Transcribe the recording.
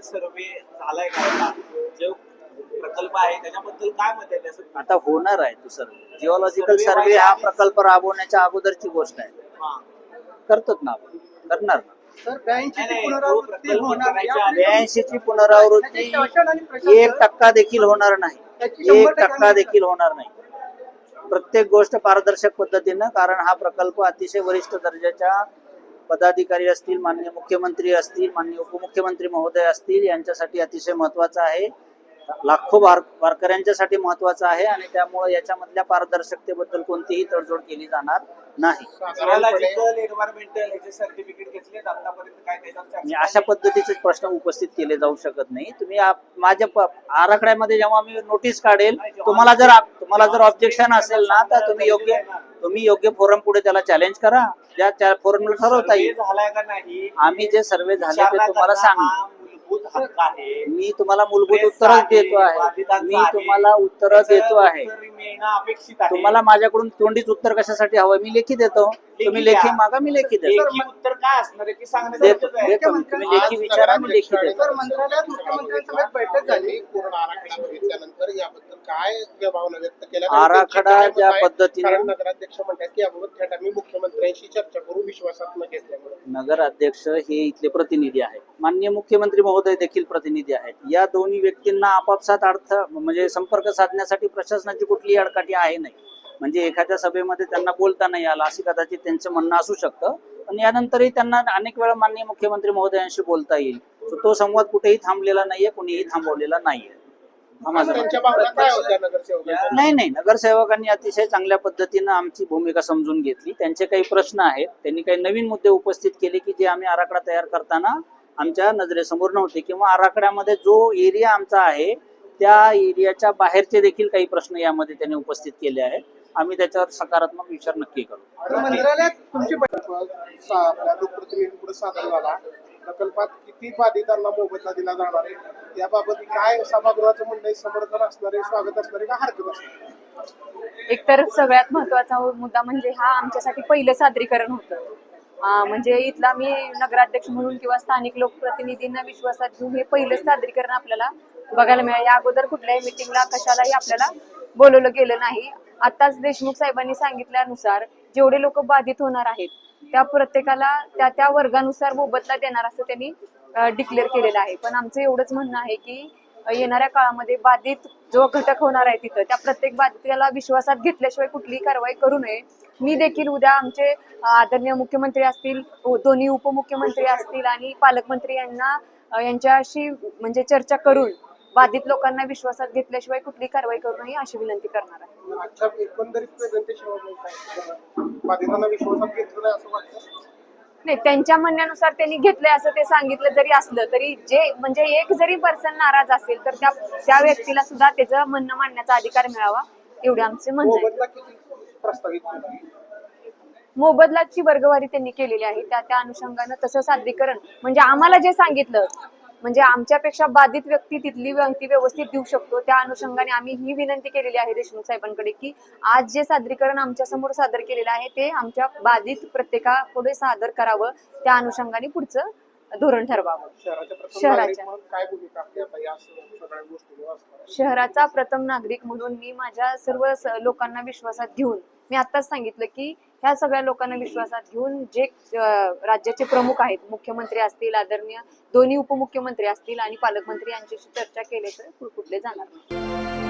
सर्वे झालाय का? जो प्रकल्प आहे त्याच्याबद्दल काय मत आहे त्याचं? आता होणार आहे तो सर्वे. जिओलॉजिकल सर्वे हा प्रकल्प राबवण्याच्या अगोदरची गोष्ट आहे. हा. करतोच ना आपण, करणार ना. सर नाही, 82 नाही, पुनरावृत्ती तो होणार प्रकल्प या- 82ची पुनरावृत्ती 1% देखील होणार नाही. 1% देखील होणार नाही. प्रत्येक गोष्ट पारदर्शक पद्धतीनं, कारण हा प्रकल्प अतिशय वरिष्ठ दर्जाच्या पदाधिकारी असतील, माननीय मुख्यमंत्री असतील, माननीय उपमुख्यमंत्री महोदय असतील, यांच्यासाठी अतिशय महत्वाचा आहे. लाखो वारकऱ्यांच्यासाठी महत्वाचा आहे आणि त्यामुळे याच्यामधल्या पारदर्शकतेबद्दल कोणतीही तडजोड केली जाणार नाही. जिओलॉजिकल एन्व्हायरमेंटल याचे सर्टिफिकेट घेतलेत आतापर्यंत काय त्याच्यावर चर्चा मी अशा पद्धतीचे प्रश्न उपस्थित केले जाऊ शकत नाही. तुम्ही माझ्या आराखड्यामध्ये जेव्हा मी नोटीस काढेल, तुम्हाला जर ऑब्जेक्शन असेल ना, तर तुम्ही योग्य फोरम पुढे त्याला चॅलेंज करा. त्या फोरमला ठरवता येईल. झालाय का नाही? आम्ही जे सर्वे झाले ते तुम्हाला सांग. हा मूलभूत हक्क आहे. मी तुम्हाला मूलभूत उत्तरच देतो आहे. मी तुम्हाला उत्तर देतो आहे. उत्तर मिळणं अपेक्षित आहे. तुम्हाला माझ्याकडून तोंडीच उत्तर कशासाठी हवं? मी लेखी देतो. तुम्ही लेखी मागा, मी लेखी देतो. लेखी उत्तर काय असणार आहे की देतो तुम्ही लेखी विचारा, मी लेखी देतो. सर मंत्रालयात मुख्यमंत्र्यांसमवेत बैठक झाली. पूर्ण आराखडा बघितल्यानंतर याबद्दल काय भावना व्यक्त केल्या? आराखडा ज्या पद्धतीने कारण नगराध्यक्ष म्हणतात की याबाबत थेट आम्ही मुख्यमंत्र्यांशी चर्चा करू, विश्वासात न घेतल्यामुळे. नगर अध्यक्ष हे इथले प्रतिनिधी आहेत, माननीय मुख्यमंत्री महोदय देखील प्रतिनिधी आहेत. या दोन्ही व्यक्तींना आपापसात अर्थ म्हणजे संपर्क साधण्यासाठी प्रशासनाची कुठलीही अडकाठी आहे नाही. म्हणजे एखाद्या सभेमध्ये त्यांना बोलता नाही आलं अशी कदाचित त्यांचं म्हणणं असू शकतं, पण यानंतरही त्यांना अनेक वेळा माननीय मुख्यमंत्री महोदयांशी बोलता येईल. तो संवाद कुठेही थांबलेला नाहीये, कुणीही थांबवलेला नाहीये. त्यांच्या भावना काय होत्या नगरसेवकांच्या? नाही, नगरसेवकांनी अतिशय चांगल्या पद्धतीनं आमची भूमिका समजून घेतली. त्यांचे काही प्रश्न आहेत, त्यांनी काही नवीन मुद्दे उपस्थित केले की जे आम्ही आराखडा तयार करताना आमच्या नजरेसमोर नव्हते, किंवा आराखड्यामध्ये जो एरिया आमचा आहे त्या एरियाच्या बाहेरचे देखील काही प्रश्न यामध्ये त्यांनी उपस्थित केले आहेत. आम्ही त्याच्यावर सकारात्मक विचार नक्की करू. मंत्रालयात तुमची आपल्या लोकप्रतिनिधी पुढे सादर झाला. प्रकल्पात किती बाधितांना मोबदला दिला जाणार आहे याबाबत काय सभागृहाचं म्हणणं आहे? समर्थन असणार आहे, स्वागत असणार आहे का हरकत असणार आहे? एकतर सगळ्यात महत्वाचा मुद्दा म्हणजे हा आमच्यासाठी पहिलं सादरीकरण होतं. म्हणजे इथला मी नगराध्यक्ष म्हणून किंवा स्थानिक लोकप्रतिनिधींना विश्वासात घेऊन हे पहिलं सादरीकरण आपल्याला बघायला मिळालं. या अगोदर कुठल्याही मिटिंगला कशालाही आपल्याला बोलवलं गेलं नाही. आताच देशमुख साहेबांनी सांगितल्यानुसार जेवढे लोक बाधित होणार आहेत त्या प्रत्येकाला त्या वर्गानुसार मोबदला देणार असं त्यांनी डिक्लेअर केलेलं आहे. पण आमचं एवढंच म्हणणं आहे की येणाऱ्या काळामध्ये बाधित जो घटक होणार आहे तिथं त्या प्रत्येक बाधिताला विश्वासात घेतल्याशिवाय कुठलीही कारवाई करू नये. मी देखील उद्या आमचे आदरणीय मुख्यमंत्री असतील, दोन्ही उपमुख्यमंत्री असतील आणि पालकमंत्री यांच्याशी म्हणजे चर्चा करून बाधित लोकांना विश्वासात घेतल्याशिवाय कुठलीही कारवाई करू नये अशी विनंती करणार आहे. अच्छा, एकंदरीत प्रेझेंटेशन बाधितांना विश्वासात घेतलं नाही असं वाटतं? नाही, त्यांच्या म्हणण्यानुसार त्यांनी घेतलंय असं ते सांगितलं जरी असलं तरी जे म्हणजे एक जरी पर्सन नाराज असेल तर त्या व्यक्तीला सुद्धा त्याचं म्हणणं मांडण्याचा अधिकार मिळावा एवढे आमचे म्हणणं आहे. मोबदला किती प्रस्तावित केला? मोबदलाची वर्गवारी त्यांनी केलेली आहे. त्या अनुषंगानं तसं सादरीकरण म्हणजे आम्हाला जे सांगितलं म्हणजे आमच्यापेक्षा बाधित व्यक्ती तिथली माहिती व्यवस्थित देऊ शकतो, त्या अनुषंगाने आम्ही ही विनंती केलेली आहे देशमुख साहेबांकडे की आज जे सादरीकरण आमच्या समोर सादर केलेलं आहे ते आमच्या बाधित प्रत्येकापुढे सादर करावं, त्या अनुषंगाने पुढचं धोरण ठरवावं. शहराचा प्रथम नागरिक म्हणून मी माझ्या सर्व लोकांना विश्वासात घेऊन मी आताच सांगितलं की ह्या सगळ्या लोकांना विश्वासात घेऊन जे राज्याचे प्रमुख आहेत, मुख्यमंत्री असतील, आदरणीय दोन्ही उपमुख्यमंत्री असतील आणि पालकमंत्री यांच्याशी चर्चा केल्याशिवाय कुठले जाणार नाही.